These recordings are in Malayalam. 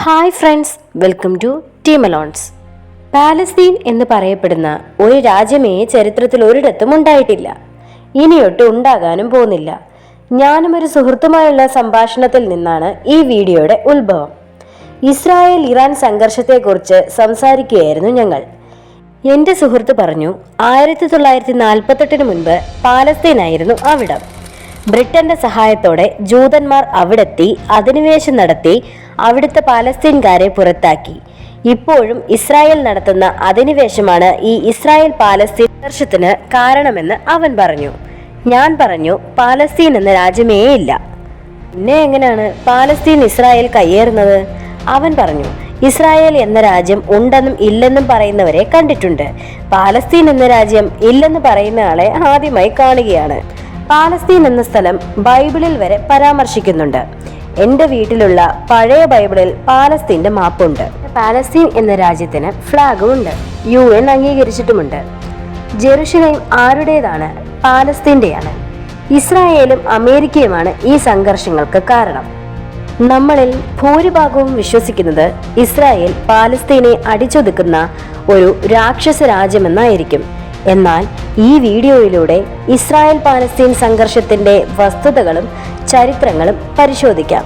Hi friends, welcome to team Alons. Palestine എന്ന് പറയപ്പെടുന്ന ഒരു രാജ്യമേ ചരിത്രത്തിൽ ഒരിടത്തും ഉണ്ടായിട്ടില്ല, ഇനിയൊട്ടും ഉണ്ടാകാനും പോകുന്നില്ല. ഞാനും ഒരു സുഹൃത്തുമായുള്ള സംഭാഷണത്തിൽ നിന്നാണ് ഈ വീഡിയോയുടെ ഉത്ഭവം. ഇസ്രായേൽ ഇറാൻ സംഘർഷത്തെക്കുറിച്ച് സംസാരിക്കുകയായിരുന്നു ഞങ്ങൾ. എൻ്റെ സുഹൃത്ത് പറഞ്ഞു, 1948 മുൻപ് പാലസ്തീനായിരുന്നു അവിടം. ബ്രിട്ടന്റെ സഹായത്തോടെ ജൂതന്മാർ അവിടെത്തി അധിനിവേശം നടത്തി അവിടുത്തെ പാലസ്തീൻകാരെ പുറത്താക്കി. ഇപ്പോഴും ഇസ്രായേൽ നടത്തുന്ന അധിനിവേശമാണ് ഈ ഇസ്രായേൽ പാലസ്തീൻ സംഘർഷത്തിന് കാരണമെന്ന് അവൻ പറഞ്ഞു. ഞാൻ പറഞ്ഞു, പാലസ്തീൻ എന്ന രാജ്യമേ ഇല്ല, പിന്നെ എങ്ങനെയാണ് പാലസ്തീൻ ഇസ്രായേൽ കയ്യേറുന്നത്? അവൻ പറഞ്ഞു, ഇസ്രായേൽ എന്ന രാജ്യം ഉണ്ടെന്നും ഇല്ലെന്നും പറയുന്നവരെ കണ്ടിട്ടുണ്ട്. പാലസ്തീൻ എന്ന രാജ്യം ഇല്ലെന്ന് പറയുന്ന ആളെ ആദ്യമായി കാണുകയാണ്. പാലസ്തീൻ എന്ന സ്ഥലം ബൈബിളിൽ വരെ പരാമർശിക്കുന്നുണ്ട്. എൻ്റെ വീട്ടിലുള്ള പഴയ ബൈബിളിൽ പാലസ്തീൻ്റെ മാപ്പുണ്ട്. പാലസ്തീൻ എന്ന രാജ്യത്തിന് ഫ്ലാഗും ഉണ്ട്, UN അംഗീകരിച്ചിട്ടുമുണ്ട്. ജെറുസലേം ആരുടേതാണ്? പാലസ്തീൻ്റെയാണ്. ഇസ്രായേലും അമേരിക്കയുമാണ് ഈ സംഘർഷങ്ങൾക്ക് കാരണം. നമ്മളിൽ ഭൂരിഭാഗവും വിശ്വസിക്കുന്നത് ഇസ്രായേൽ പാലസ്തീനെ അടിച്ചൊതുക്കുന്ന ഒരു രാക്ഷസ രാജ്യമെന്നായിരിക്കും. എന്നാൽ ഈ വീഡിയോയിലൂടെ ഇസ്രായേൽ പാലസ്തീൻ സംഘർഷത്തിന്റെ വസ്തുതകളും ചരിത്രങ്ങളും പരിശോധിക്കാം.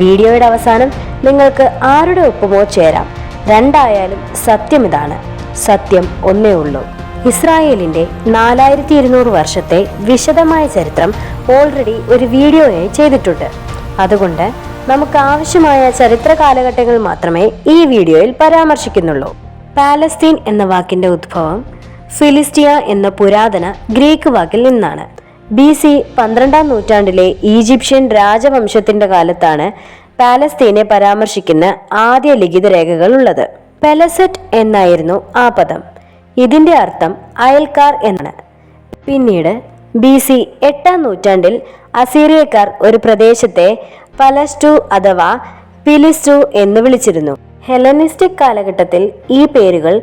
വീഡിയോയുടെ അവസാനം നിങ്ങൾക്ക് ആരുടെ ഒപ്പമോ ചേരാം. രണ്ടായാലും സത്യം ഇതാണ്, സത്യം ഒന്നേ ഉള്ളൂ. ഇസ്രായേലിന്റെ 4200 വർഷത്തെ വിശദമായ ചരിത്രം ഓൾറെഡി ഒരു വീഡിയോയായി ചെയ്തിട്ടുണ്ട്. അതുകൊണ്ട് നമുക്ക് ആവശ്യമായ ചരിത്ര കാലഘട്ടങ്ങൾ മാത്രമേ ഈ വീഡിയോയിൽ പരാമർശിക്കുന്നുള്ളൂ. പാലസ്തീൻ എന്ന വാക്കിന്റെ ഉദ്ഭവം ഫിലിസ്റ്റിയ എന്ന പുരാതന ഗ്രീക്ക് വാക്കിൽ നിന്നാണ്. BC 12-ാം നൂറ്റാണ്ടിലെ ഈജിപ്ഷ്യൻ രാജവംശത്തിന്റെ കാലത്താണ് പാലസ്തീനെ പരാമർശിക്കുന്ന ആദ്യ ലിഖിത രേഖകൾ ഉള്ളത്. പെലസെറ്റ് എന്നായിരുന്നു ആ പദം. ഇതിന്റെ അർത്ഥം അയൽക്കാർ എന്നാണ്. പിന്നീട് BC 8-ാം നൂറ്റാണ്ടിൽ അസീറിയക്കാർ ഒരു പ്രദേശത്തെ പലസ്റ്റു അഥവാ പിലിസ്റ്റു എന്ന് വിളിച്ചിരുന്നു. ഹെലനിസ്റ്റിക് കാലഘട്ടത്തിൽ ഈ പേരുകൾ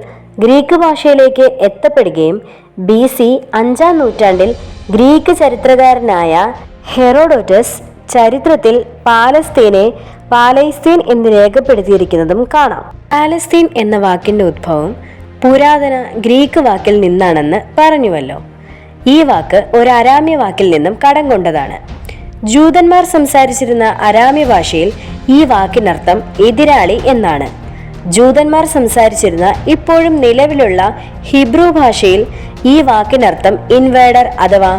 ഗ്രീക്ക് ഭാഷയിലേക്ക് എത്തപ്പെടുകയും BC 5-ാം നൂറ്റാണ്ടിൽ ഗ്രീക്ക് ചരിത്രകാരനായ ഹെറോഡോറ്റസ് ചരിത്രത്തിൽ പാലസ്തീനെ പാലസ്തീൻ എന്ന് രേഖപ്പെടുത്തിയിരിക്കുന്നതും കാണാം. പാലസ്തീൻ എന്ന വാക്കിന്റെ ഉദ്ഭവം പുരാതന ഗ്രീക്ക് വാക്കിൽ നിന്നാണെന്ന് പറഞ്ഞുവല്ലോ. ഈ വാക്ക് ഒരു അരാമ്യ വാക്കിൽ നിന്നും കടം കൊണ്ടതാണ്. ജൂതന്മാർ സംസാരിച്ചിരുന്ന അരാമ്യ ഭാഷയിൽ ഈ വാക്കിനർത്ഥം എതിരാളി എന്നാണ്. ജൂതന്മാർ സംസാരിച്ചിരുന്ന ഇപ്പോഴും നിലവിലുള്ള ഹിബ്രു ഭാഷയിൽ ഈ വാക്കിനർത്ഥം ഇൻവേഡർ അഥവാ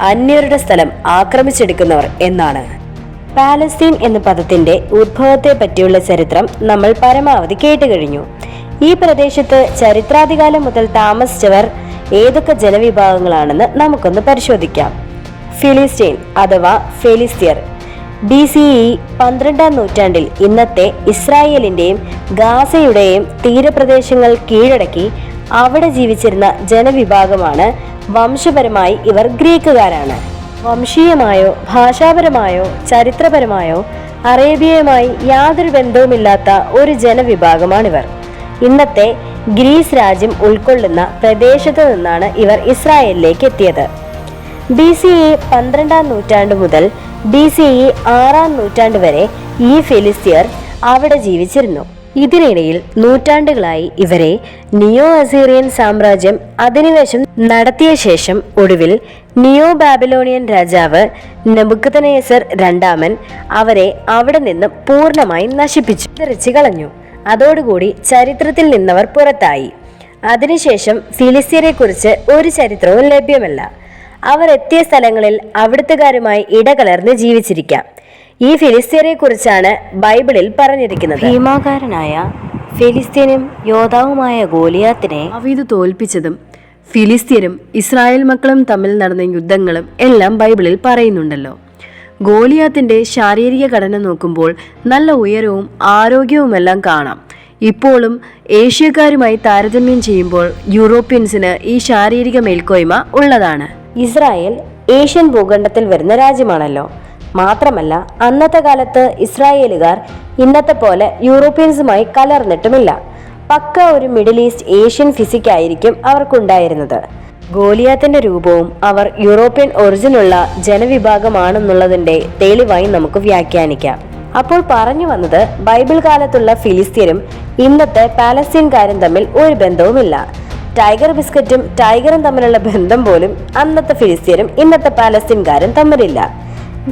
അന്യരുടെ സ്ഥലം ആക്രമിച്ചെടുക്കുന്നവർ എന്നാണ്. പാലസ്തീൻ എന്ന പദത്തിന്റെ ഉദ്ഭവത്തെ പറ്റിയുള്ള ചരിത്രം നമ്മൾ പരമാവധി കേട്ടുകഴിഞ്ഞു. ഈ പ്രദേശത്ത് ചരിത്രാധികാലം മുതൽ താമസിച്ചവർ ഏതൊക്കെ ജനവിഭാഗങ്ങളാണെന്ന് നമുക്കൊന്ന് പരിശോധിക്കാം. ഫിലിസ്റ്റീൻ അഥവാ ഫെലിസ്ത്യർ BCE 12-ാം നൂറ്റാണ്ടിൽ ഇന്നത്തെ ഇസ്രായേലിന്റെയും ഗാസയുടെയും തീരപ്രദേശങ്ങൾ കീഴടക്കി അവിടെ ജീവിച്ചിരുന്ന ജനവിഭാഗമാണ്. വംശപരമായി ഇവർ ഗ്രീക്കുകാരാണ്. വംശീയമായോ ഭാഷാപരമായോ ചരിത്രപരമായോ അറേബ്യയുമായി യാതൊരു ബന്ധവുമില്ലാത്ത ഒരു ജനവിഭാഗമാണിവർ. ഇന്നത്തെ ഗ്രീസ് രാജ്യം ഉൾക്കൊള്ളുന്ന പ്രദേശത്തു നിന്നാണ് ഇവർ ഇസ്രായേലിലേക്ക് എത്തിയത്. BCE 12-ാം നൂറ്റാണ്ട് മുതൽ BCE 6-ാം നൂറ്റാണ്ട് വരെ ഈ ഫിലിസ്ത്യർ അവിടെ ജീവിച്ചിരുന്നു. ഇതിനിടയിൽ നൂറ്റാണ്ടുകളായി ഇവരെ നിയോ അസീറിയൻ സാമ്രാജ്യം അധിനിവേശം നടത്തിയ ശേഷം ഒടുവിൽ നിയോ ബാബിലോണിയൻ രാജാവ് നെബൂഖദ്നേസർ രണ്ടാമൻ അവരെ അവിടെ നിന്ന് പൂർണ്ണമായി നശിപ്പിച്ചു കളഞ്ഞു. അതോടുകൂടി ചരിത്രത്തിൽ നിന്നവർ പുറത്തായി. അതിനുശേഷം ഫിലിസ്ത്യരെ കുറിച്ച് ഒരു ചരിത്രവും ലഭ്യമല്ല. അവർ എത്തിയ സ്ഥലങ്ങളിൽ അവിടുത്തുകാരുമായി ഇടകലർന്ന് ജീവിച്ചിരിക്കാം. ഈ ഫിലിസ്ത്യരെ കുറിച്ചാണ് ബൈബിളിൽ പറഞ്ഞിരിക്കുന്നത്. ഭീമാകാരനായ ഫിലിസ്ത്യനും യോദ്ധാവുമായ ഗോലിയാത്തിനെ ദാവീദ് തോൽപ്പിച്ചതും ഫിലിസ്ത്യരും ഇസ്രായേൽ മക്കളും തമ്മിൽ നടന്ന യുദ്ധങ്ങളും എല്ലാം ബൈബിളിൽ പറയുന്നുണ്ടല്ലോ. ഗോലിയാത്തിന്റെ ശാരീരിക ഘടന നോക്കുമ്പോൾ നല്ല ഉയരവും ആരോഗ്യവുമെല്ലാം കാണാം. ഇപ്പോഴും ഏഷ്യക്കാരുമായി താരതമ്യം ചെയ്യുമ്പോൾ യൂറോപ്യൻസിന് ഈ ശാരീരിക മേൽക്കോയ്മ ഉള്ളതാണ്. ഇസ്രായേൽ ഏഷ്യൻ ഭൂഖണ്ഡത്തിൽ വരുന്ന രാജ്യമാണല്ലോ. മാത്രമല്ല, അന്നത്തെ കാലത്ത് ഇസ്രായേലുകാർ ഇന്നത്തെ പോലെ യൂറോപ്യൻസുമായി കലർന്നിട്ടുമില്ല. പക്ക ഒരു മിഡിൽ ഈസ്റ്റ് ഏഷ്യൻ ഫിസിക് ആയിരിക്കും അവർക്കുണ്ടായിരുന്നത്. ഗോലിയാത്തിന്റെ രൂപവും അവർ യൂറോപ്യൻ ഒറിജിനുള്ള ജനവിഭാഗമാണെന്നുള്ളതിന്റെ തെളിവായി നമുക്ക് വ്യാഖ്യാനിക്കാം. അപ്പോൾ പറഞ്ഞു വന്നത് ബൈബിൾ കാലത്തുള്ള ഫിലിസ്തീനും ഇന്നത്തെ പാലസ്തീൻകാരും തമ്മിൽ ഒരു ബന്ധവുമില്ല. ടൈഗർ ബിസ്ക്കറ്റും ടൈഗറും തമ്മിലുള്ള ബന്ധം പോലും അന്നത്തെ ഫിലിസ്തീനും ഇന്നത്തെ പാലസ്തീൻകാരും തമ്മിലില്ല.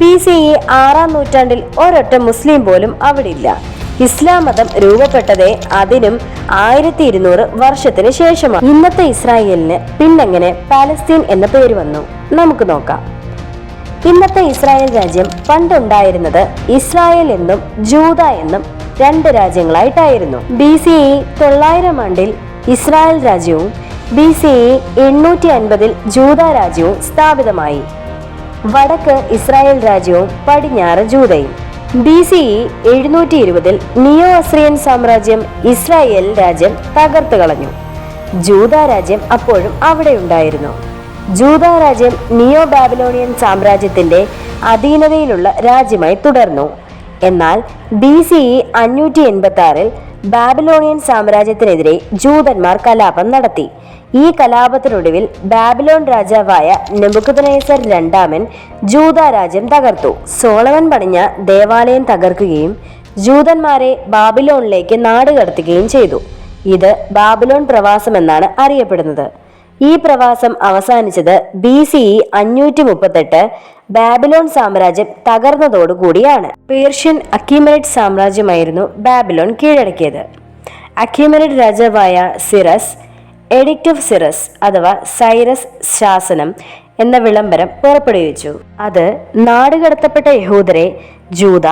BCE 6-ാം നൂറ്റാണ്ടിൽ ഒരൊറ്റ മുസ്ലിം പോലും അവിടെ ഇല്ല. ഇസ്ലാം മതം രൂപപ്പെട്ടതേ അതിനും 1200 വർഷത്തിന് ശേഷമാണ്. ഇന്നത്തെ ഇസ്രായേലിന് പിന്നെങ്ങനെ പാലസ്തീൻ എന്ന പേര് വന്നു? നമുക്ക് നോക്കാം. ഇന്നത്തെ ഇസ്രായേൽ രാജ്യം പണ്ടുണ്ടായിരുന്നത് ഇസ്രായേൽ എന്നും ജൂത എന്നും 2 രാജ്യങ്ങളായിട്ടായിരുന്നു. BCE 900 ആണ്ടിൽ ഇസ്രായേൽ രാജ്യവും BCE 850 ജൂത രാജ്യവും സ്ഥാപിതമായി. വടക്ക് ഇസ്രായേൽ രാജ്യവും പടിഞ്ഞാറ് ജൂതയും. BCE 720 നിയോ അസ്രിയൻ സാമ്രാജ്യം ഇസ്രായേൽ രാജ്യം തകർത്തു കളഞ്ഞു. ജൂത രാജ്യം അപ്പോഴും അവിടെ ഉണ്ടായിരുന്നു. ജൂത രാജ്യം നിയോ ബാബിലോണിയൻ സാമ്രാജ്യത്തിന്റെ അധീനതയിലുള്ള രാജ്യമായി തുടർന്നു. എന്നാൽ BCE 586 ബാബിലോണിയൻ സാമ്രാജ്യത്തിനെതിരെ ജൂതന്മാർ കലാപം നടത്തി. ഈ കലാപത്തിനൊടുവിൽ ബാബിലോൺ രാജാവായ നെബൂഖദ്നേസർ രണ്ടാമൻ ജൂത രാജ്യം തകർത്തു. സോളമൻ പണിഞ്ഞ ദേവാലയം തകർക്കുകയും ജൂതന്മാരെ ബാബിലോണിലേക്ക് നാടുകടത്തുകയും ചെയ്തു. ഇത് ബാബിലോൺ പ്രവാസം എന്നാണ് അറിയപ്പെടുന്നത്. ഈ പ്രവാസം അവസാനിച്ചത് BCE 538 ബാബിലോൺ സാമ്രാജ്യം തകർന്നതോടുകൂടിയാണ്. പേർഷ്യൻ അക്കീമനൈഡ് സാമ്രാജ്യമായിരുന്നു ബാബിലോൺ കീഴടക്കിയത്. അക്കീമനൈഡ് രാജാവായ സിറസ് എഡിക്റ്റ് ഓഫ് സിറസ് അഥവാ സൈറസ് ശാസനം എന്ന വിളംബരം പുറപ്പെടുവിച്ചു. അത് നാടുകടത്തപ്പെട്ട യഹൂദരെ ജൂത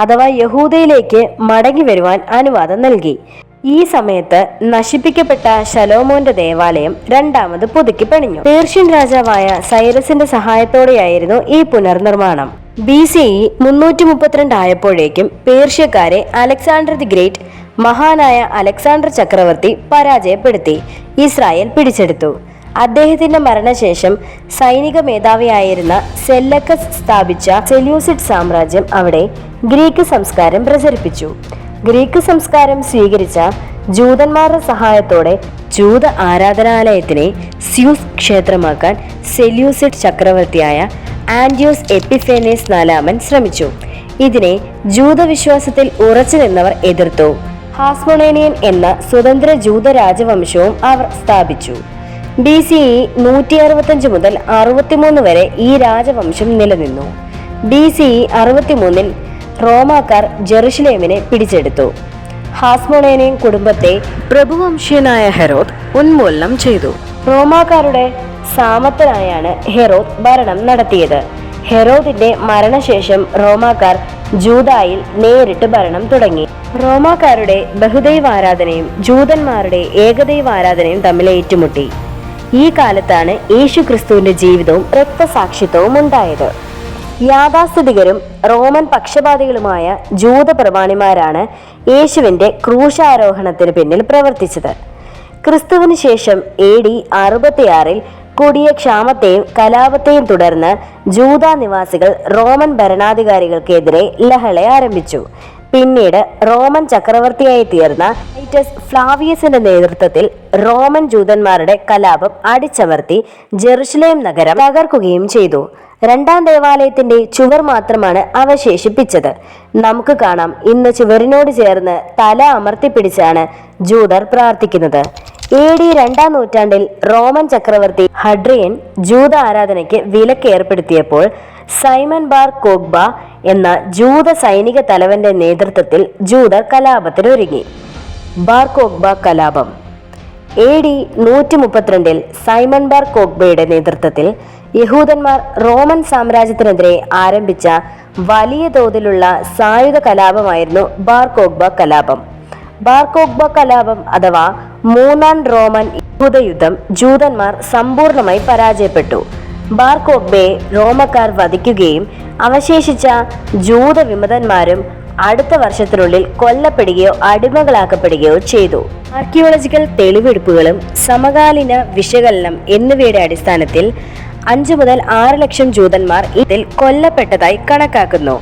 അഥവാ യഹൂദയിലേക്ക് മടങ്ങി വരുവാൻ അനുവാദം നൽകി. ഈ സമയത്ത് നശിപ്പിക്കപ്പെട്ട ശലോമോന്റെ ദേവാലയം രണ്ടാമത് പുതുക്കി പണിഞ്ഞു. പേർഷ്യൻ രാജാവായ സൈറസിന്റെ സഹായത്തോടെയായിരുന്നു ഈ പുനർനിർമ്മാണം. BCE 332 ആയപ്പോഴേക്കും പേർഷ്യക്കാരെ അലക്സാണ്ടർ ദി ഗ്രേറ്റ്, മഹാനായ അലക്സാണ്ടർ ചക്രവർത്തി പരാജയപ്പെടുത്തി ഇസ്രായേൽ പിടിച്ചെടുത്തു. അദ്ദേഹത്തിന്റെ മരണശേഷം സൈനിക മേധാവിയായിരുന്ന സെല്ലക്കസ് സ്ഥാപിച്ച സെല്യൂസിഡ് സാമ്രാജ്യം അവിടെ ഗ്രീക്ക് സംസ്കാരം പ്രചരിപ്പിച്ചു. ഗ്രീക്ക് സംസ്കാരം സ്വീകരിച്ച ജൂതന്മാരുടെ സഹായത്തോടെ ജൂത ആരാധനാലയത്തിനെ സ്യൂസ് ക്ഷേത്രമാക്കാൻ സെല്യൂസിഡ് ചക്രവർത്തിയായ ആന്റിയോസ് എപ്പിഫേനസ് 4 ശ്രമിച്ചു. ഇതിനെ ജൂതവിശ്വാസത്തിൽ ഉറച്ചു നിന്നവർ എതിർത്തു. ഹാസ്മോണേനിയൻ എന്ന സ്വതന്ത്ര ജൂത രാജവംശവും അവർ സ്ഥാപിച്ചു. BCE 165 മുതൽ 63 വരെ ഈ രാജവംശം നിലനിന്നു. BCE 63 റോമാക്കാർ ജെറുസലേമിനെ പിടിച്ചെടുത്തു. ഹാസ്മോണേനിയൻ കുടുംബത്തെ പ്രഭുവംശീയനായ ഹെരോദ് ഉന്മൂലനം ചെയ്തു. റോമാക്കാരുടെ സാമത്തനായാണ് ഹെരോദ് ഭരണം നടത്തിയത്. ഹെരോദിന്റെ മരണശേഷം റോമാക്കാർ ജൂദായിൽ നേരിട്ട് ഭരണം തുടങ്ങി. റോമാക്കാരുടെ ബഹുദൈവാരാധനയും ജൂതന്മാരുടെ ഏകദൈവാരാധനയും തമ്മിൽ ഏറ്റുമുട്ടി. ഈ കാലത്താണ് യേശു ക്രിസ്തുവിന്റെ ജീവിതവും രക്തസാക്ഷിത്വവും ഉണ്ടായത്. യാഥാസ്ഥിതികരും റോമൻ പക്ഷപാതികളുമായ ജൂത പ്രമാണിമാരാണ് യേശുവിന്റെ ക്രൂശാരോഹണത്തിന് പിന്നിൽ പ്രവർത്തിച്ചത്. ക്രിസ്തുവിന് ശേഷം AD 66 കൊടിയ ക്ഷാമത്തെയും കലാപത്തെയും തുടർന്ന് ജൂത നിവാസികൾ റോമൻ ഭരണാധികാരികൾക്കെതിരെ ലഹള ആരംഭിച്ചു. പിന്നീട് റോമൻ ചക്രവർത്തിയായി തീർന്ന ടൈറ്റസ് ഫ്ലാവിയസിന്റെ നേതൃത്വത്തിൽ റോമൻ ജൂതന്മാരുടെ കലാപം അടിച്ചമർത്തി ജെറുസലേം നഗരം തകർക്കുകയും ചെയ്തു. രണ്ടാം ദേവാലയത്തിന്റെ ചുവർ മാത്രമാണ് അവശേഷിപ്പിച്ചത്. നമുക്ക് കാണാം, ഇന്ന് ചുവരിനോട് ചേർന്ന് തല അമർത്തിപ്പിടിച്ചാണ് ജൂതർ പ്രാർത്ഥിക്കുന്നത്. AD 2-ാം നൂറ്റാണ്ടിൽ റോമൻ ചക്രവർത്തി ഹഡ്രിയൻ ജൂത ആരാധനയ്ക്ക് വിലക്ക് ഏർപ്പെടുത്തിയപ്പോൾ സൈമൺ ബാർ കോഗ്ബ എന്ന ജൂത സൈനിക തലവന്റെ നേതൃത്വത്തിൽ ജൂതർ കലാപത്തിനൊരുങ്ങി. ബാർ കോഗ്ബ കലാപം. AD 132 സൈമൺ ബാർ കോഗ്ബയുടെ നേതൃത്വത്തിൽ യഹൂദന്മാർ റോമൻ സാമ്രാജ്യത്തിനെതിരെ ആരംഭിച്ച വലിയ തോതിലുള്ള സായുധ കലാപമായിരുന്നു ബാർ കോഗ്ബ കലാപം. ബാർ കോഗ്ബ കലാപം അഥവാ മൂന്നാം റോമൻ യഹൂദയുദ്ധം ജൂതന്മാർ സമ്പൂർണമായി പരാജയപ്പെട്ടു. ബാർ കോഗ്ബയെ റോമക്കാർ വധിക്കുകയും അവശേഷിച്ച ജൂത വിമതന്മാരും അടുത്ത വർഷത്തിനുള്ളിൽ കൊല്ലപ്പെടുകയോ അടിമകളാക്കപ്പെടുകയോ ചെയ്തു. ആർക്കിയോളജിക്കൽ തെളിവെടുപ്പുകളും സമകാലീന വിശകലനം എന്നിവയുടെ അടിസ്ഥാനത്തിൽ 5 മുതൽ 6 ലക്ഷം ജൂതന്മാർ ഇതിൽ കൊല്ലപ്പെട്ടതായി കണക്കാക്കുന്നു.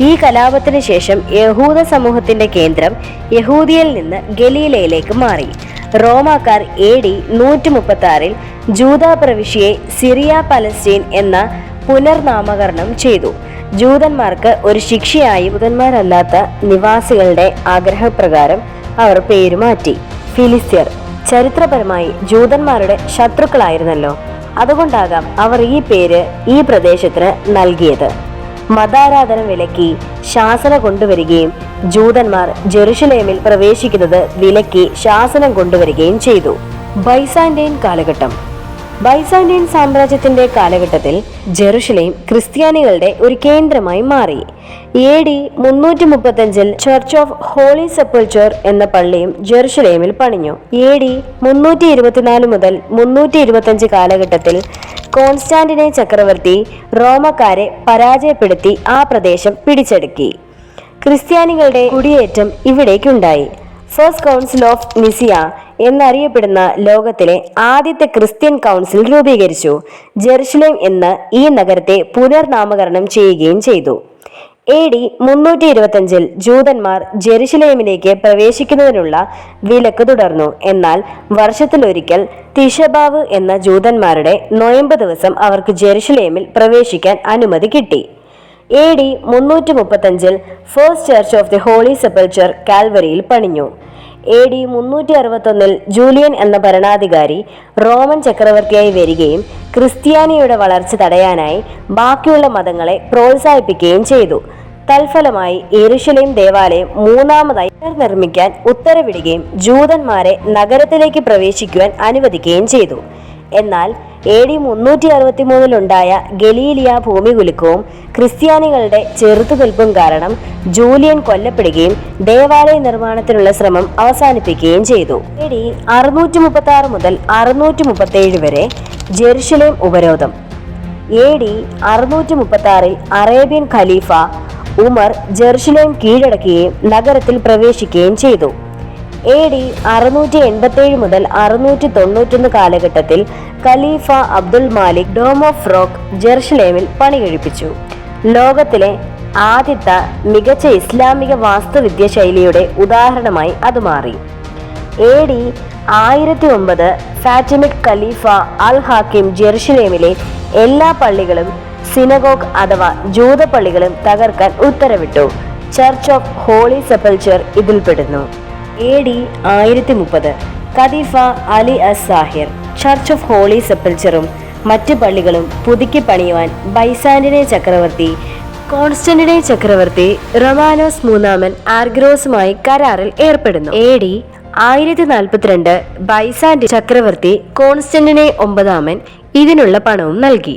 ഈ കലാപത്തിന് ശേഷം യഹൂദ സമൂഹത്തിന്റെ കേന്ദ്രം യഹൂദിയയിൽ നിന്ന് ഗലീലയിലേക്ക് മാറി. റോമാക്കാർ AD 136 ജൂത പ്രവിശ്യയെ സിറിയ പലസ്തീൻ എന്ന പുനർനാമകരണം ചെയ്തു. ജൂതന്മാർക്ക് ഒരു ശിക്ഷയായി ജൂതന്മാരല്ലാത്ത നിവാസികളുടെ ആഗ്രഹപ്രകാരം അവർ പേരുമാറ്റി. ഫിലിസ്ത്യർ ചരിത്രപരമായി ജൂതന്മാരുടെ ശത്രുക്കളായിരുന്നല്ലോ. അതുകൊണ്ടാകാം അവർ ഈ പേര് ഈ പ്രദേശത്തിന് നൽകിയത്. മതാരാധന വിലക്കി ശാസനം കൊണ്ടുവരികയും ജൂതന്മാർ ജെറുസലേമിൽ പ്രവേശിക്കുന്നത് വിലക്കി ശാസനം കൊണ്ടുവരികയും ചെയ്തു. ബൈസാന്റൈൻ കാലഘട്ടം. ബൈസാന്റൈൻ സാമ്രാജ്യത്തിന്റെ കാലഘട്ടത്തിൽ ജെറുസലേം ക്രിസ്ത്യാനികളുടെ ഒരു കേന്ദ്രമായി മാറി. AD 335 ചർച്ച് ഓഫ് ഹോളി സെപ്പൾച്ചർ എന്ന പള്ളിയും ജെറുസലേമിൽ പണിഞ്ഞു. AD 324 മുതൽ 325 കാലഘട്ടത്തിൽ കോൺസ്റ്റാന്റിനെ ചക്രവർത്തി റോമക്കാരെ പരാജയപ്പെടുത്തി ആ പ്രദേശം പിടിച്ചടക്കി. ക്രിസ്ത്യാനികളുടെ കുടിയേറ്റം ഇവിടേക്കുണ്ടായി. ഫസ്റ്റ് കൗൺസിൽ ഓഫ് നിസിയ എന്നറിയപ്പെടുന്ന ലോകത്തിലെ ആദ്യത്തെ ക്രിസ്ത്യൻ കൗൺസിൽ രൂപീകരിച്ചു. ജെറുസലേം എന്ന് ഈ നഗരത്തെ പുനർനാമകരണം ചെയ്യുകയും ചെയ്തു. AD 325 ജൂതന്മാർ ജെറുസലേമിലേക്ക് പ്രവേശിക്കുന്നതിനുള്ള വിലക്ക് തുടർന്നു. എന്നാൽ വർഷത്തിലൊരിക്കൽ തിഷബാവ് എന്ന ജൂതന്മാരുടെ നൊയമ്പ് ദിവസം അവർക്ക് ജെറുസലേമിൽ പ്രവേശിക്കാൻ അനുമതി കിട്ടി. AD 335 first church of the holy sepulchre കാൽവരിയിൽ പണിഞ്ഞു. AD 361 ജൂലിയൻ എന്ന ഭരണാധികാരി റോമൻ ചക്രവർത്തിയായി വരികയും ക്രിസ്ത്യാനിയുടെ വളർച്ച തടയാനായി ബാക്കിയുള്ള മതങ്ങളെ പ്രോത്സാഹിപ്പിക്കുകയും ചെയ്തു. തൽഫലമായി യെരുശലേം ദേവാലയം മൂന്നാമതായി നിർമ്മിക്കാൻ ഉത്തരവിടുകയും ജൂതന്മാരെ നഗരത്തിലേക്ക് പ്രവേശിക്കുവാൻ അനുവദിക്കുകയും ചെയ്തു. എന്നാൽ AD 363 ഗലീലിയ ഭൂമികുലുക്കവും ക്രിസ്ത്യാനികളുടെ ചെറുത്തുനിൽപ്പും കാരണം ജൂലിയൻ കൊല്ലപ്പെടുകയും ദേവാലയ നിർമ്മാണത്തിനുള്ള ശ്രമം അവസാനിപ്പിക്കുകയും ചെയ്തു. AD 636 മുതൽ 637 വരെ ജെറുസലേം ഉപരോധം. AD 636 അറേബ്യൻ ഖലീഫ ഉമർ ജെറുസലേം കീഴടക്കുകയും നഗരത്തിൽ പ്രവേശിക്കുകയും ചെയ്തു. AD 687 മുതൽ 691 കാലഘട്ടത്തിൽ ഖലീഫ Abdul Malik dome of rock ജെറുസലേമിൽ പണി കഴിപ്പിച്ചു. ലോകത്തിലെ ആദ്യത്തെ മികച്ച ഇസ്ലാമിക വാസ്തുവിദ്യ ശൈലിയുടെ ഉദാഹരണമായി അത് മാറി. AD 1009 ഫാറ്റിമിഡ് ഖലീഫ അൽ ഹാക്കിം ജെറുസലേമിലെ എല്ലാ പള്ളികളും സിനഗോഗ് അഥവാ ജൂത പള്ളികളും തകർക്കാൻ ഉത്തരവിട്ടു. ചർച്ച് ഓഫ് ഹോളി സെപ്പൾച്ചർ ഇതിൽപ്പെടുന്നു. AD 1030 ഖലീഫ Ali az Zahir church of holy സെപ്പൾച്ചറും മറ്റ് പള്ളികളും പുതുക്കി പണിയുവാൻ ബൈസാന്റിനെ ചക്രവർത്തി റൊമാനോസ് മൂന്നാമൻ ആർഗ്രോസുമായി കരാറിൽ ഏർപ്പെടുന്നു. AD 1042 ബൈസാന്റ് ചക്രവർത്തി കോൺസ്റ്റന്റിനെ ഒമ്പതാമൻ ഇതിനുള്ള പണവും നൽകി.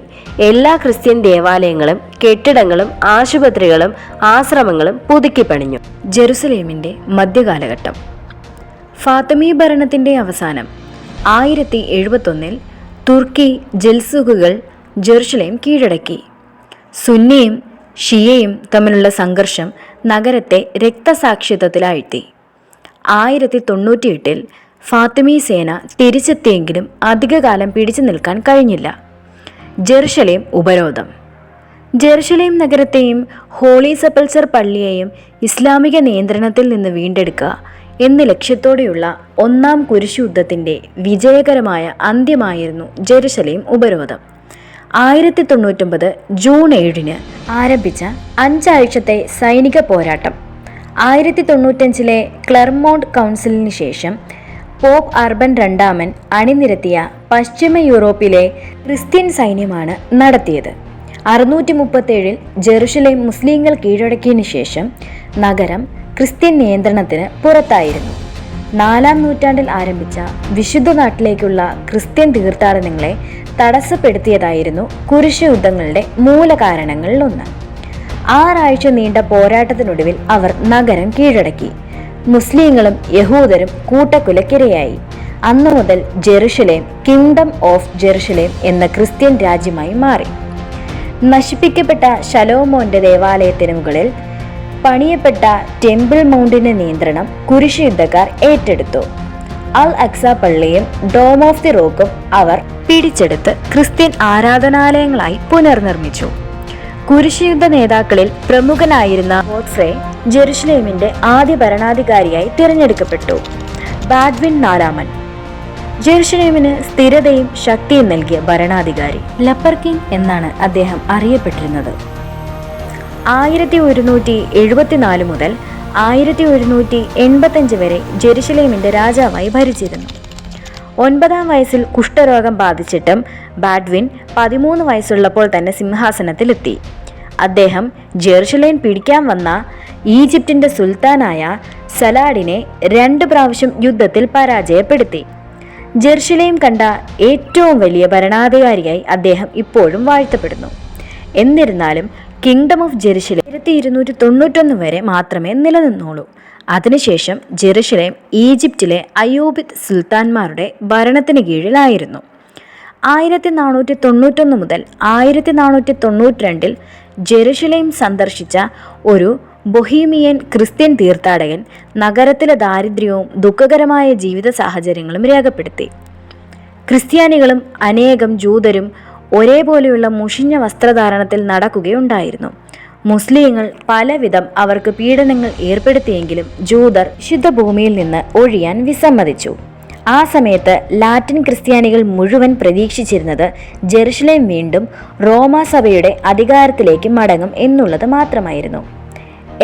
എല്ലാ ക്രിസ്ത്യൻ ദേവാലയങ്ങളും കെട്ടിടങ്ങളും ആശുപത്രികളും ആശ്രമങ്ങളും പുതുക്കി പണിഞ്ഞു. ജെറുസലേമിന്റെ മധ്യകാലഘട്ടം. ഫാത്തിമി ഭരണത്തിന്റെ അവസാനം 1071 തുർക്കി ജൽസുഖുകൾ ജെറുസലേം കീഴടക്കി. സുന്നിയും ഷിയയും തമ്മിലുള്ള സംഘർഷം നഗരത്തെ രക്തസാക്ഷിത്വത്തിലാഴ്ത്തി. 1098 ഫാത്തിമി സേന തിരിച്ചെത്തിയെങ്കിലും അധികകാലം പിടിച്ചു നിൽക്കാൻ കഴിഞ്ഞില്ല. ജെറുസലേം ഉപരോധം. ജെറുസലേം നഗരത്തെയും ഹോളി സെപ്പൾച്ചർ പള്ളിയെയും ഇസ്ലാമിക നിയന്ത്രണത്തിൽ നിന്ന് വീണ്ടെടുക്കുക എന്ന ലക്ഷ്യത്തോടെയുള്ള ഒന്നാം കുരിശുയുദ്ധത്തിന്റെ വിജയകരമായ അന്ത്യമായിരുന്നു ജെറുസലേം ഉപരോധം. 1099 ജൂൺ 7 ആരംഭിച്ച 5 ആഴ്ചത്തെ സൈനിക പോരാട്ടം 1095 ക്ലെർമോണ്ട് കൗൺസിലിന് ശേഷം പോപ്പ് അർബൻ രണ്ടാമൻ അണിനിരത്തിയ പശ്ചിമ യൂറോപ്പിലെ ക്രിസ്ത്യൻ സൈന്യമാണ് നടത്തിയത്. 637 ജെറുസലേം മുസ്ലിങ്ങൾ കീഴടക്കിയതിനു ശേഷം നഗരം ക്രിസ്ത്യൻ നിയന്ത്രണത്തിന് പുറത്തായിരുന്നു. 4-ാം നൂറ്റാണ്ടിൽ ആരംഭിച്ച വിശുദ്ധ നാട്ടിലേക്കുള്ള ക്രിസ്ത്യൻ തീർത്ഥാടനങ്ങളെ തടസ്സപ്പെടുത്തിയതായിരുന്നു കുരിശുയുദ്ധങ്ങളുടെ മൂലകാരണങ്ങളിലൊന്ന്. 6 ആഴ്ച നീണ്ട പോരാട്ടത്തിനൊടുവിൽ അവർ നഗരം കീഴടക്കി. മുസ്ലിങ്ങളും യഹൂദരും കൂട്ടക്കുലക്കിരയായി. അന്നു മുതൽ ജെറുസലേം കിങ്ഡം ഓഫ് ജെറുസലേം എന്ന ക്രിസ്ത്യൻ രാജ്യമായി മാറി. നശിപ്പിക്കപ്പെട്ട ശലോമോന്റെ ദേവാലയത്തിന് മുകളിൽ പണിയപ്പെട്ട ടെമ്പിൾ മൗണ്ടിന്റെ നിയന്ത്രണം കുരിശുയുദ്ധക്കാർ ഏറ്റെടുത്തു. അൽ അക്സ പള്ളിയും ഡോം ഓഫ് ദി റോക്കും അവർ പിടിച്ചെടുത്ത് ക്രിസ്ത്യൻ ആരാധനാലയങ്ങളായി പുനർനിർമ്മിച്ചു. കുരിശുയുദ്ധ നേതാക്കളിൽ പ്രമുഖനായിരുന്ന ഗോഡ്ഫ്രേ ജെറുസലേമിന്റെ ആദ്യ ഭരണാധികാരിയായി തിരഞ്ഞെടുക്കപ്പെട്ടു. ബാഡ്വിൻ നാലാമൻ ജെറുസലേമിന് സ്ഥിരതയും ശക്തിയും നൽകിയ ഭരണാധികാരി ലപ്പർ കിങ് എന്നാണ് അദ്ദേഹം അറിയപ്പെട്ടിരുന്നത്. 1174 മുതൽ 1185 വരെ ജെറുസലേമിന്റെ രാജാവായി ഭരിച്ചിരുന്നു. 9-ാം വയസ്സിൽ കുഷ്ഠരോഗം ബാധിച്ചിട്ടും ബാഡ്വിൻ 13 വയസ്സുള്ളപ്പോൾ തന്നെ സിംഹാസനത്തിലെത്തി. അദ്ദേഹം ജെറുസലേം പിടിക്കാൻ വന്ന ഈജിപ്തിന്റെ സുൽത്താനായ സലാഡിനെ 2 പ്രാവശ്യം യുദ്ധത്തിൽ പരാജയപ്പെടുത്തി. ജെറുസലേം കണ്ട ഏറ്റവും വലിയ ഭരണാധികാരിയായി അദ്ദേഹം ഇപ്പോഴും വാഴ്ത്തപ്പെടുന്നു. എന്നിരുന്നാലും കിങ്ഡം ഓഫ് ജെറുസലേം 1291 വരെ മാത്രമേ നിലനിന്നുള്ളൂ. അതിനുശേഷം ജെറുസലേം ഈജിപ്തിലെ അയ്യൂബിദ് സുൽത്താൻമാരുടെ ഭരണത്തിന് കീഴിലായിരുന്നു. 1491 മുതൽ 1492 ജെറുസലേം സന്ദർശിച്ച ഒരു ബൊഹീമിയൻ ക്രിസ്ത്യൻ തീർത്ഥാടകൻ നഗരത്തിലെ ദാരിദ്ര്യവും ദുഃഖകരമായ ജീവിത സാഹചര്യങ്ങളും രേഖപ്പെടുത്തി. ക്രിസ്ത്യാനികളും അനേകം ജൂതരും ഒരേപോലെയുള്ള മുഷിഞ്ഞ വസ്ത്രധാരണത്തിൽ നടക്കുകയുണ്ടായിരുന്നു. മുസ്ലിങ്ങൾ പലവിധം അവർക്ക് പീഡനങ്ങൾ ഏർപ്പെടുത്തിയെങ്കിലും ജൂതർ വിശുദ്ധ ഭൂമിയിൽ നിന്ന് ഒഴിയാൻ വിസമ്മതിച്ചു. ആ സമയത്ത് ലാറ്റിൻ ക്രിസ്ത്യാനികൾ മുഴുവൻ പ്രതീക്ഷിച്ചിരുന്നത് ജെറുസലേം വീണ്ടും റോമാസഭയുടെ അധികാരത്തിലേക്ക് മടങ്ങും എന്നുള്ളത് മാത്രമായിരുന്നു.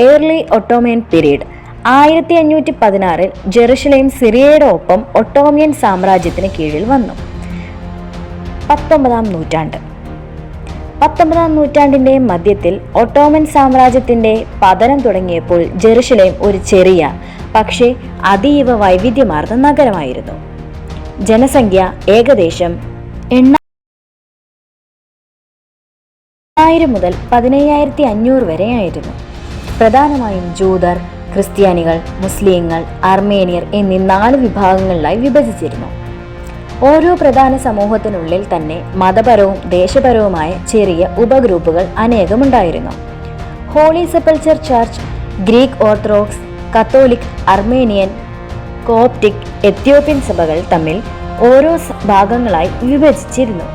ഏർലി ഒട്ടോമിയൻ പീരീഡ് 1516 ജെറുസലേം സിറിയയുടെ ഒപ്പം ഒട്ടോമിയൻ സാമ്രാജ്യത്തിന് കീഴിൽ വന്നു. 19-ാം നൂറ്റാണ്ടിന്റെ മധ്യത്തിൽ ഒട്ടോമൻ സാമ്രാജ്യത്തിന്റെ പതനം തുടങ്ങിയപ്പോൾ ജെറുസലേം ഒരു ചെറിയ പക്ഷേ അതീവ വൈവിധ്യമാർന്ന നഗരമായിരുന്നു. ജനസംഖ്യ ഏകദേശം 8,000 മുതൽ 15,500 വരെ ആയിരുന്നു. പ്രധാനമായും ജൂതർ, ക്രിസ്ത്യാനികൾ, മുസ്ലിങ്ങൾ, അർമേനിയർ എന്നീ 4 വിഭാഗങ്ങളിലായി വിഭജിച്ചിരുന്നു. ഓരോ പ്രധാന സമൂഹത്തിനുള്ളിൽ തന്നെ മതപരവും ദേശപരവുമായ ചെറിയ ഉപഗ്രൂപ്പുകൾ അനേകമുണ്ടായിരുന്നു. Holy sepulchre church, Greek Orthodox, Catholic, Armenian, Coptic, Ethiopian സഭകൾ തമ്മിൽ ഓരോ ഭാഗങ്ങളായി വിഭജിച്ചിരുന്നു.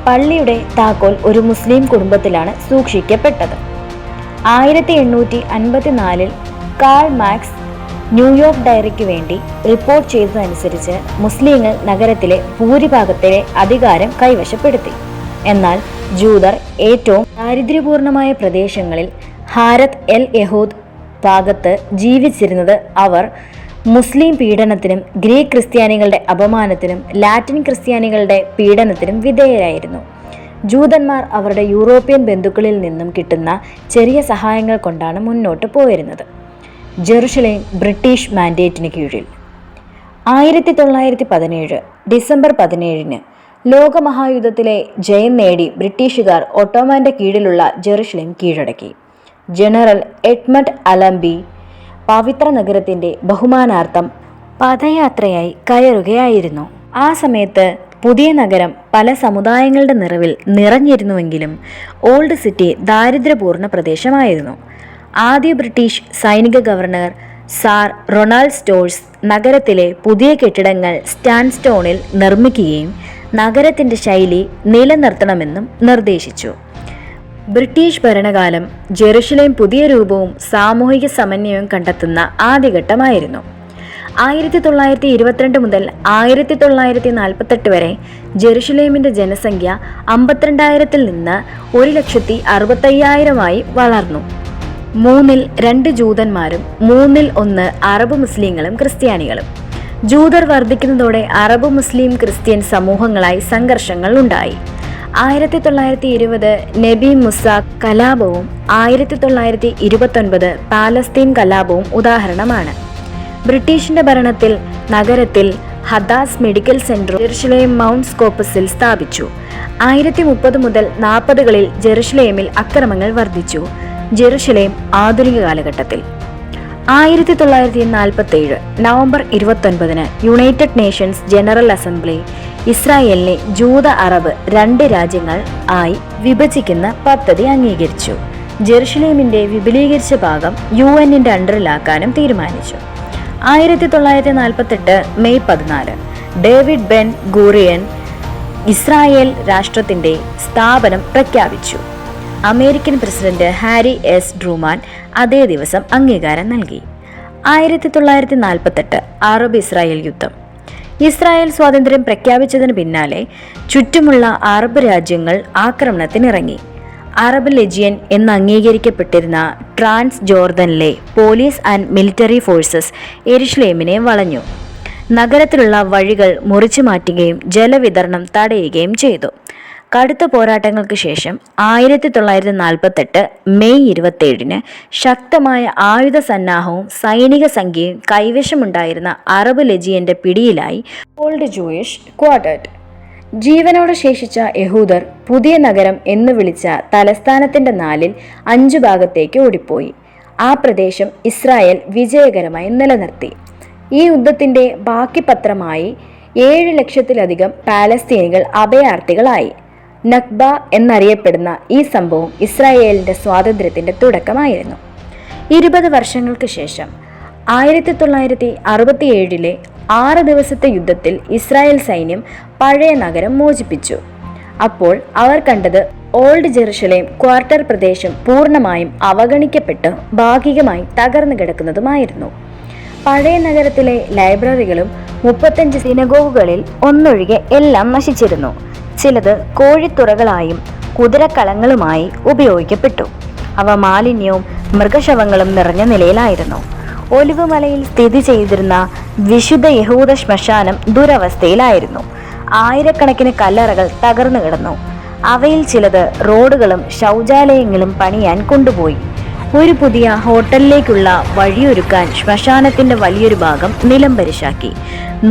പള്ളിയുടെ താക്കോൽ ഒരു മുസ്ലിം കുടുംബത്തിലാണ് സൂക്ഷിക്കപ്പെട്ടത്. 1854 കാൾ മാക്സ് ന്യൂയോർക്ക് ഡയറിക്ക് വേണ്ടി റിപ്പോർട്ട് ചെയ്തതനുസരിച്ച് മുസ്ലിങ്ങൾ നഗരത്തിലെ ഭൂരിഭാഗത്തിലെ അധികാരം കൈവശപ്പെടുത്തി. എന്നാൽ ജൂതർ ഏറ്റവും ദാരിദ്ര്യപൂർണമായ പ്രദേശങ്ങളിൽ ഹാരത്ത് എൽ യഹൂദ് ഭാഗത്ത് ജീവിച്ചിരുന്നത് അവർ മുസ്ലിം പീഡനത്തിനും ഗ്രീക്ക് ക്രിസ്ത്യാനികളുടെ അപമാനത്തിനും ലാറ്റിൻ ക്രിസ്ത്യാനികളുടെ പീഡനത്തിനും വിധേയരായിരുന്നു. ജൂതന്മാർ അവരുടെ യൂറോപ്യൻ ബന്ധുക്കളിൽ നിന്നും കിട്ടുന്ന ചെറിയ സഹായങ്ങൾ കൊണ്ടാണ് മുന്നോട്ട് പോയിരുന്നത്. ജെറുസലേം ബ്രിട്ടീഷ് മാൻഡേറ്റിന് കീഴിൽ 1917 ഡിസംബർ 17 ലോകമഹായുദ്ധത്തിലെ ജയം നേടി ബ്രിട്ടീഷുകാർ ഒട്ടോമാന്റെ കീഴിലുള്ള ജെറുസലേം കീഴടക്കി. ജനറൽ എഡ്മണ്ട് അലംബി പവിത്ര നഗരത്തിന്റെ ബഹുമാനാർത്ഥം പദയാത്രയായി കയറുകയായിരുന്നു. ആ സമയത്ത് പുതിയ നഗരം പല സമുദായങ്ങളുടെ നിറവിൽ നിറഞ്ഞിരുന്നുവെങ്കിലും ഓൾഡ് സിറ്റി ദാരിദ്ര്യപൂർണ്ണ പ്രദേശമായിരുന്നു. ആദ്യ ബ്രിട്ടീഷ് സൈനിക ഗവർണർ സാർ റൊണാൾഡ് സ്റ്റോഴ്സ് നഗരത്തിലെ പുതിയ കെട്ടിടങ്ങൾ സ്റ്റാൻസ്റ്റോണിൽ നിർമ്മിക്കുകയും നഗരത്തിന്റെ ശൈലി നിലനിർത്തണമെന്നും നിർദ്ദേശിച്ചു. ബ്രിട്ടീഷ് ഭരണകാലം ജെറുസലേം പുതിയ രൂപവും സാമൂഹിക സമന്വയവും കണ്ടെത്തുന്ന ആദ്യഘട്ടമായിരുന്നു. 1922 മുതൽ 1948 വരെ ജെറുസലേമിന്റെ ജനസംഖ്യ 52,000-ൽ നിന്ന് 1,65,000-ആയി വളർന്നു. 3-ൽ 2 ജൂതന്മാരും 3-ൽ 1 അറബ് മുസ്ലിങ്ങളും ക്രിസ്ത്യാനികളും. ജൂതർ വർദ്ധിക്കുന്നതോടെ അറബ് മുസ്ലിം ക്രിസ്ത്യൻ സമൂഹങ്ങളായി സംഘർഷങ്ങൾ ഉണ്ടായി. 1920 നബി മുസ കലാപവും 1929 പാലസ്തീൻ കലാപവും ഉദാഹരണമാണ്. ബ്രിട്ടീഷിന്റെ ഭരണത്തിൽ നഗരത്തിൽ ഹദാസ് മെഡിക്കൽ സെന്റർ ജെറുസലേം മൗണ്ട് സ്കോപ്പസിൽ സ്ഥാപിച്ചു. 1930 മുതൽ 40-കളിൽ ജെറുസലേമിൽ അക്രമങ്ങൾ വർദ്ധിച്ചു. ജെറുസലേം ആധുനിക കാലഘട്ടത്തിൽ 1947 November 29 United Nations general assembly ഇസ്രായേലിനെ ജൂത അറബ് 2 രാജ്യങ്ങൾ ആയി വിഭജിക്കുന്ന പദ്ധതി അംഗീകരിച്ചു. ജെറുസലേമിന്റെ വിപുലീകരിച്ച ഭാഗം UN-ന്റെ അണ്ടറിലാക്കാനും തീരുമാനിച്ചു. 1948 മെയ് 14 ഡേവിഡ് ബെൻ ഗൂറിയൻ ഇസ്രായേൽ രാഷ്ട്രത്തിന്റെ സ്ഥാപനം പ്രഖ്യാപിച്ചു. American president Harry S Truman അതേ ദിവസം അംഗീകാരം നൽകി. 1948 അറബ് ഇസ്രായേൽ യുദ്ധം. ഇസ്രായേൽ സ്വാതന്ത്ര്യം പ്രഖ്യാപിച്ചതിന് പിന്നാലെ ചുറ്റുമുള്ള അറബ് രാജ്യങ്ങൾ ആക്രമണത്തിനിറങ്ങി. അറബ് ലെജിയൻ എന്ന് അംഗീകരിക്കപ്പെട്ടിരുന്ന ട്രാൻസ് ജോർദനിലെ പോലീസ് ആൻഡ് മിലിറ്ററി ഫോഴ്സസ് യെരുശലേമിനെ വളഞ്ഞു. നഗരത്തിലുള്ള വഴികൾ മുറിച്ചു മാറ്റുകയും ജലവിതരണം തടയുകയും ചെയ്തു. കടുത്ത പോരാട്ടങ്ങൾക്ക് ശേഷം 1948 മെയ് 27 ശക്തമായ ആയുധ സന്നാഹവും സൈനിക സംഖ്യയും കൈവശമുണ്ടായിരുന്ന അറബ് ലെജിയന്റെ പിടിയിലായി ഓൾഡ് ജൂയിഷ് ക്വാർട്ടർ. ജീവനോടെ ശേഷിച്ച യഹൂദർ പുതിയ നഗരം എന്ന് വിളിച്ച തലസ്ഥാനത്തിന്റെ 5 ഭാഗത്തേക്ക് ഓടിപ്പോയി. ആ പ്രദേശം ഇസ്രായേൽ വിജയകരമായി നിലനിർത്തി. ഈ യുദ്ധത്തിന്റെ ബാക്കി പത്രമായി 7 ലക്ഷത്തിലധികം പാലസ്തീനികൾ അഭയാർത്ഥികളായി. നക്ബ എന്നറിയപ്പെടുന്ന ഈ സംഭവം ഇസ്രായേലിന്റെ സ്വാതന്ത്ര്യത്തിന്റെ തുടക്കമായിരുന്നു. 20 വർഷങ്ങൾക്ക് ശേഷം 1967 6 ദിവസത്തെ യുദ്ധത്തിൽ ഇസ്രായേൽ സൈന്യം പഴയ നഗരം മോചിപ്പിച്ചു. അപ്പോൾ അവർ കണ്ടത് ഓൾഡ് ജെറുസലേം ക്വാർട്ടർ പ്രദേശം പൂർണ്ണമായും അവഗണിക്കപ്പെട്ട് ഭാഗികമായി തകർന്നു കിടക്കുന്നതുമായിരുന്നു. പഴയ നഗരത്തിലെ ലൈബ്രറികളും 35 സിനഗോഗുകളിൽ ഒന്നൊഴികെ എല്ലാം നശിച്ചിരുന്നു. ചിലത് കോഴിത്തുറകളായും കുതിരക്കളങ്ങളുമായി ഉപയോഗിക്കപ്പെട്ടു. അവ മാലിന്യവും മൃഗശവങ്ങളും നിറഞ്ഞ നിലയിലായിരുന്നു. ഒലിവ് മലയിൽ സ്ഥിതി ചെയ്തിരുന്ന വിശുദ്ധ യഹൂദ ശ്മശാനം ദുരവസ്ഥയിലായിരുന്നു. ആയിരക്കണക്കിന് കല്ലറകൾ തകർന്നു കിടന്നു. അവയിൽ ചിലത് റോഡുകളും ശൗചാലയങ്ങളും പണിയാൻ കൊണ്ടുപോയി. ഒരു പുതിയ ഹോട്ടലിലേക്കുള്ള വഴിയൊരുക്കാൻ ശ്മശാനത്തിന്റെ വലിയൊരു ഭാഗം നിലംപരിശാക്കി.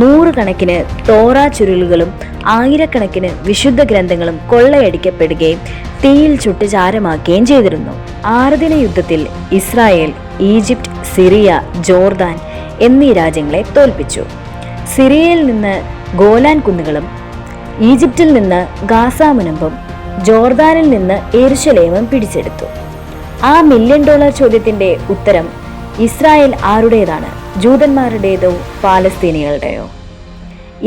100 കണക്കിന് തോറ ചുരുളുകളും 1000കണക്കിന് വിശുദ്ധ ഗ്രന്ഥങ്ങളും കൊള്ളയടിക്കപ്പെടുകയും തീയിൽ ചുട്ട് ചാരമാക്കുകയും ചെയ്തിരുന്നു. 6 ദിന യുദ്ധത്തിൽ ഇസ്രായേൽ ഈജിപ്റ്റ്, സിറിയ, ജോർദാൻ എന്നീ രാജ്യങ്ങളെ തോൽപ്പിച്ചു. സിറിയയിൽ നിന്ന് ഗോലാൻ കുന്നുകളും ഈജിപ്തിൽ നിന്ന് ഗാസ മുനമ്പും ജോർദാനിൽ നിന്ന് യെരുശലേമും പിടിച്ചെടുത്തു. ആ $1 മില്യൺ ചോദ്യത്തിന്റെ ഉത്തരം ഇസ്രായേൽ ആരുടേതാണ്? ജൂതന്മാരുടേതോ പാലസ്തീനികളുടെയോ?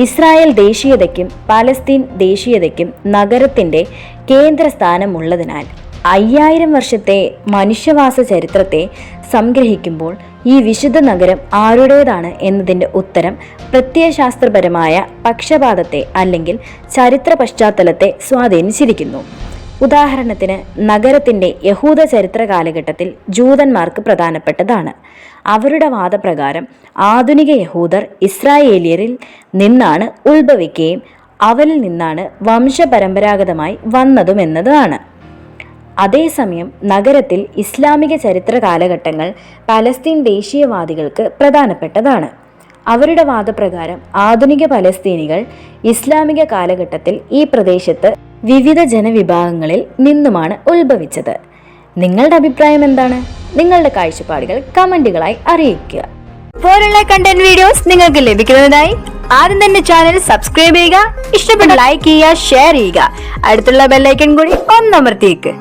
ഇസ്രായേൽ ദേശീയതയ്ക്കും പാലസ്തീൻ ദേശീയതയ്ക്കും നഗരത്തിന്റെ കേന്ദ്രസ്ഥാനമുള്ളതിനാൽ 5000 വർഷത്തെ മനുഷ്യവാസ ചരിത്രത്തെ സംഗ്രഹിക്കുമ്പോൾ ഈ വിശുദ്ധ നഗരം ആരുടേതാണ് എന്നതിൻ്റെ ഉത്തരം പ്രത്യയശാസ്ത്രപരമായ പക്ഷപാതത്തെ അല്ലെങ്കിൽ ചരിത്ര പശ്ചാത്തലത്തെ സ്വാധീനിച്ചിരിക്കുന്നു. ഉദാഹരണത്തിന്, നഗരത്തിൻ്റെ യഹൂദ ചരിത്ര കാലഘട്ടത്തിൽ ജൂതന്മാർക്ക് പ്രധാനപ്പെട്ടതാണ്. അവരുടെ വാദപ്രകാരം ആധുനിക യഹൂദർ ഇസ്രായേലിയരിൽ നിന്നാണ് ഉത്ഭവിക്കുകയും അവരിൽ നിന്നാണ് വംശപരമ്പരാഗതമായി വന്നതുമെന്നതാണ്. അതേസമയം നഗരത്തിൽ ഇസ്ലാമിക ചരിത്ര കാലഘട്ടങ്ങൾ പലസ്തീൻ ദേശീയവാദികൾക്ക് പ്രധാനപ്പെട്ടതാണ്. അവരുടെ വാദപ്രകാരം ആധുനിക പലസ്തീനികൾ ഇസ്ലാമിക കാലഘട്ടത്തിൽ ഈ പ്രദേശത്ത് വിവിധ ജനവിഭാഗങ്ങളിൽ നിന്നുമാണ് ഉത്ഭവിച്ചത്. നിങ്ങളുടെ അഭിപ്രായം എന്താണ്? നിങ്ങളുടെ കാഴ്ചപ്പാടുകൾ കമന്റുകളായി അറിയിക്കുക. പോലുള്ള കണ്ടന്റ് വീഡിയോസ് നിങ്ങൾക്ക് ലഭിക്കുന്നതിനായി ആദ്യം തന്നെ ചാനൽ സബ്സ്ക്രൈബ് ചെയ്യുക, ഇഷ്ടപ്പെട്ട ലൈക്ക് ചെയ്യുക, ഷെയർ ചെയ്യുക, അടുത്തുള്ള ബെല്ലൈക്കൺ കൂടി ഒന്നമർത്തിയേക്ക്.